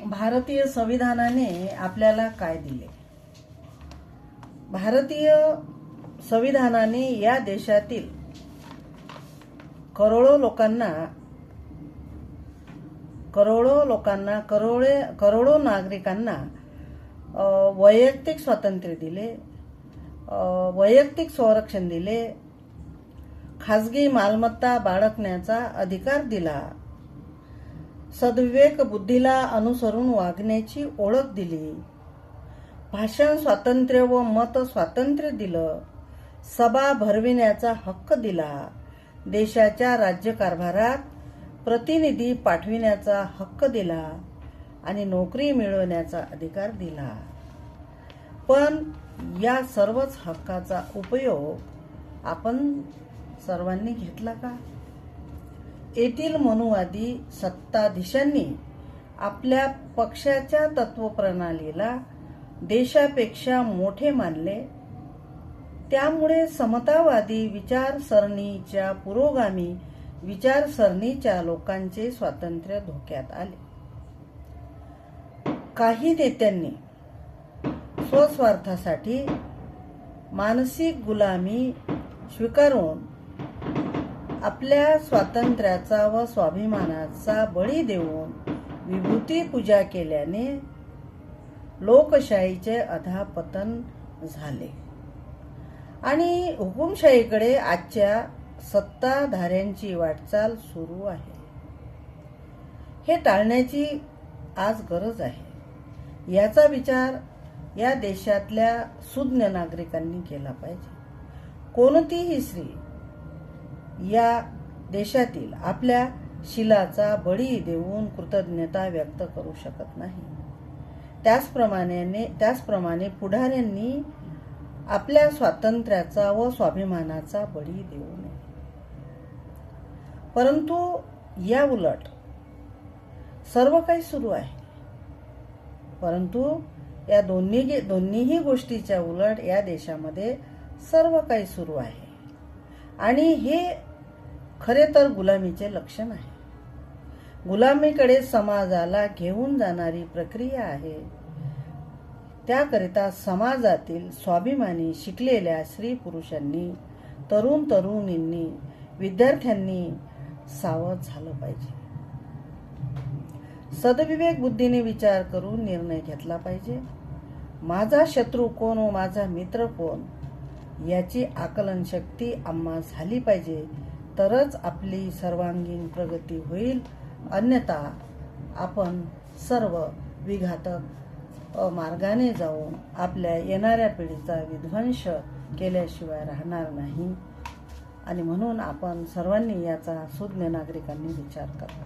भारतीय संविधानाने आपल्याला काय दिले? भारतीय संविधानाने या देशातील करोडो नागरिकांना वैयक्तिक स्वातंत्र्य दिले, वैयक्तिक संरक्षण दिले, खाजगी मालमत्ता बाळगण्याचा अधिकार दिला, सद्विवेक बुद्धीला अनुसरून वागण्याची ओळख दिली, भाषण स्वातंत्र्य व मत स्वातंत्र्य दिलं, सभा भरविण्याचा हक्क दिला, देशाच्या राज्यकारभारात प्रतिनिधी पाठविण्याचा हक्क दिला आणि नोकरी मिळवण्याचा अधिकार दिला. पण या सर्वच हक्काचा उपयोग आपण सर्वांनी घेतला का? येथील मनुवादी सत्ताधीशांनी आपल्या पक्षाच्या तत्वप्रणालीला देशापेक्षा मोठे मानले. त्यामुळे समतावादी विचारसरणीच्या पुरोगामी विचारसरणीच्या लोकांचे स्वातंत्र्य धोक्यात आले. काही नेत्यांनी स्वस्वार्थासाठी मानसिक गुलामी स्वीकारून आपल्या स्वातंत्र्याचा व स्वाभिमानाचा बळी देऊन विभूती पूजा केल्याने लोकशाहीचे अधःपतन झाले आणि हुकुमशाहीकडे आजच्या सत्ताधाऱ्यांची वाटचाल सुरू आहे. हे टाळण्याची आज गरज आहे. याचा विचार या देशातल्या सुज्ञ नागरिकांनी केला पाहिजे. कोणतीही स्त्री या देशातील आपल्या शिलाचा बळी देऊन कृतज्ञता व्यक्त करू शकत नाही. त्याचप्रमाणे पुढाऱ्यांनी आपल्या स्वातंत्र्याचा व स्वाभिमानाचा बळी देऊ नये. परंतु या उलट सर्व काही सुरू आहे. परंतु या दोन्हीही गोष्टीच्या उलट या देशामध्ये सर्व काही सुरू आहे आणि हे खरे तर गुलामीचे लक्षण आहे. गुलामीकडे समाजाला घेऊन जाणारी प्रक्रिया आहे. त्याकरिता समाजातील स्वाभिमानी शिकलेल्या स्त्री पुरुषांनी, तरुणींनी, विद्यार्थ्यांनी सावध झालं पाहिजे. सद्विवेक बुद्धीने विचार करून निर्णय घेतला पाहिजे. माझा शत्रू कोण व माझा मित्र कोण याची आकलन शक्ती आम्हा झाली पाहिजे. तरच आपली सर्वांगीण प्रगती होईल. अन्यथा आपण सर्व विघातक मार्गाने जाऊन आपल्या येणाऱ्या पिढीचा विध्वंस केल्याशिवाय राहणार नाही. आणि म्हणून आपण सर्वांनी याचा सुज्ञ नागरिकांनी विचार करावा.